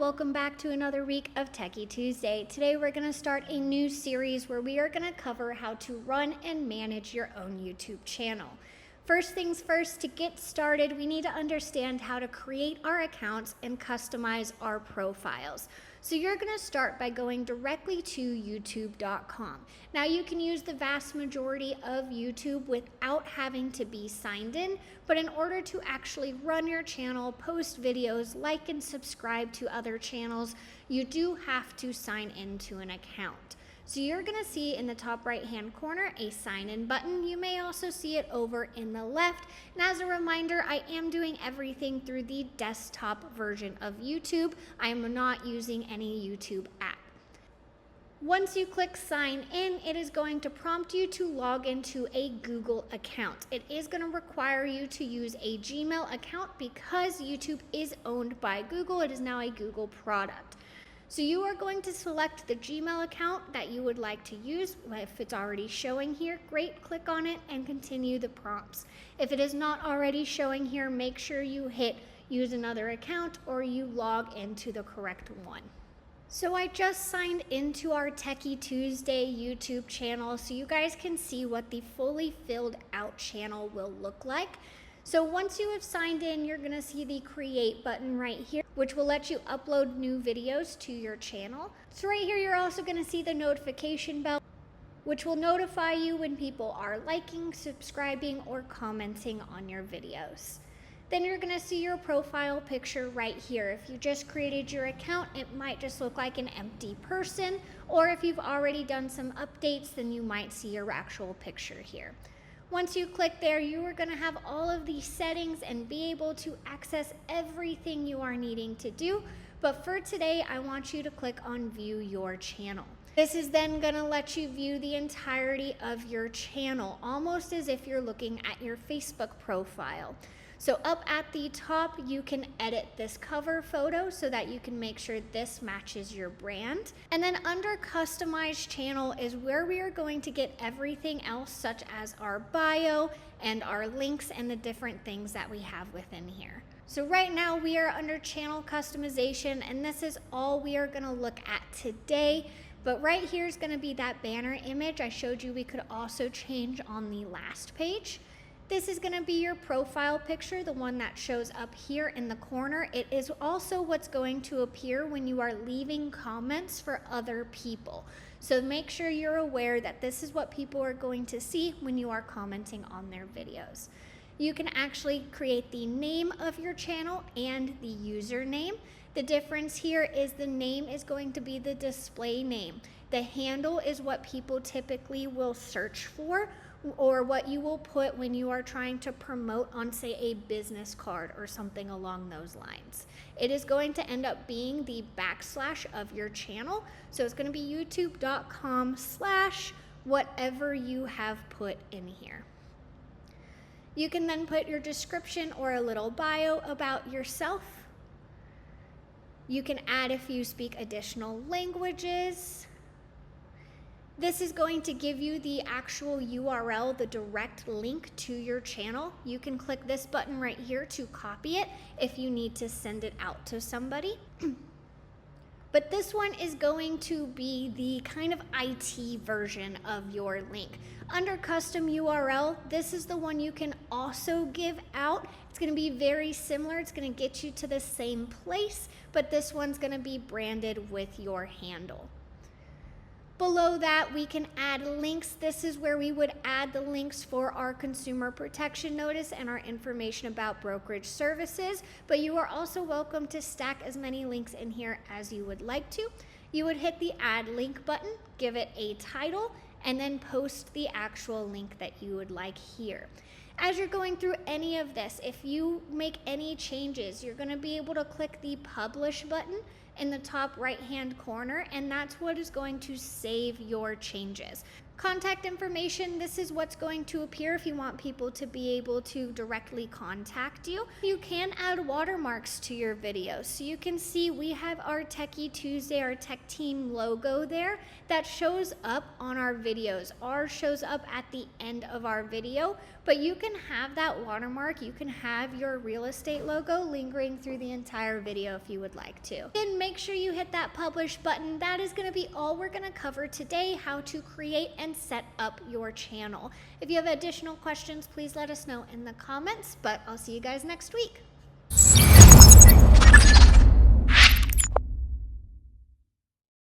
welcome back to another week of Techy Tuesday. Today we're going to start a new series where we are going to cover how to run and manage your own YouTube channel. First things first, to get started, we need to understand how to create our accounts and customize our profiles. So you're going to start by going directly to youtube.com. Now you can use the vast majority of YouTube without having to be signed in, but in order to actually run your channel, post videos, like and subscribe to other channels, you do have to sign into an account. So you're going to see in the top right hand corner a sign in button. You may also see it over in the left. And as a reminder, I am doing everything through the desktop version of YouTube. I am not using any YouTube app. Once you click sign in, it is going to prompt you to log into a Google account. It is going to require you to use a Gmail account because YouTube is owned by Google. It is now a Google product. So you are going to select the Gmail account that you would like to use. If it's already showing here, great, click on it and continue the prompts. If it is not already showing here, make sure you hit use another account or you log into the correct one. So I just signed into our Techy Tuesday YouTube channel so you guys can see what the fully filled out channel will look like. So once you have signed in, you're going to see the create button right here, which will let you upload new videos to your channel. So right here, you're also going to see the notification bell, which will notify you when people are liking, subscribing, or commenting on your videos. Then you're going to see your profile picture right here. If you just created your account, it might just look like an empty person, or if you've already done some updates, then you might see your actual picture here. Once you click there, you are going to have all of these settings and be able to access everything you are needing to do. But for today, I want you to click on View Your Channel. This is then going to let you view the entirety of your channel, almost as if you're looking at your Facebook profile. So up at the top, you can edit this cover photo so that you can make sure this matches your brand. And then under Customize Channel is where we are going to get everything else, such as our bio and our links and the different things that we have within here. So right now we are under Channel Customization, and this is all we are going to look at today. But right here is going to be that banner image I showed you we could also change on the last page. This is going to be your profile picture, the one that shows up here in the corner. It is also what's going to appear when you are leaving comments for other people. So make sure you're aware that this is what people are going to see when you are commenting on their videos. You can actually create the name of your channel and the username. The difference here is the name is going to be the display name. The handle is what people typically will search for, or what you will put when you are trying to promote on, say, a business card or something along those lines. It is going to end up being the backslash of your channel. So it's going to be youtube.com/whatever you have put in here. You can then put your description or a little bio about yourself. You can add if you speak additional languages. This is going to give you the actual URL, the direct link to your channel. You can click this button right here to copy it if you need to send it out to somebody. But this one is going to be the kind of IT version of your link. Under custom URL, this is the one you can also give out. It's going to be very similar. It's going to get you to the same place, but this one's going to be branded with your handle. Below that, we can add links. This is where we would add the links for our consumer protection notice and our information about brokerage services, but you are also welcome to stack as many links in here as you would like to. You would hit the add link button, give it a title, and then post the actual link that you would like here. As you're going through any of this, if you make any changes, you're going to be able to click the publish button in the top right hand corner, and that's what is going to save your changes. Contact information, this is what's going to appear if you want people to be able to directly contact you. You can add watermarks to your videos. So you can see we have our Techy Tuesday, our Tech Team logo there that shows up on our videos. Ours shows up at the end of our video, but you can have that watermark, you can have your real estate logo lingering through the entire video if you would like to. Then make sure you hit that publish button. That is going to be all we're going to cover today, how to create and set up your channel. If you have additional questions, please let us know in the comments, but I'll see you guys next week.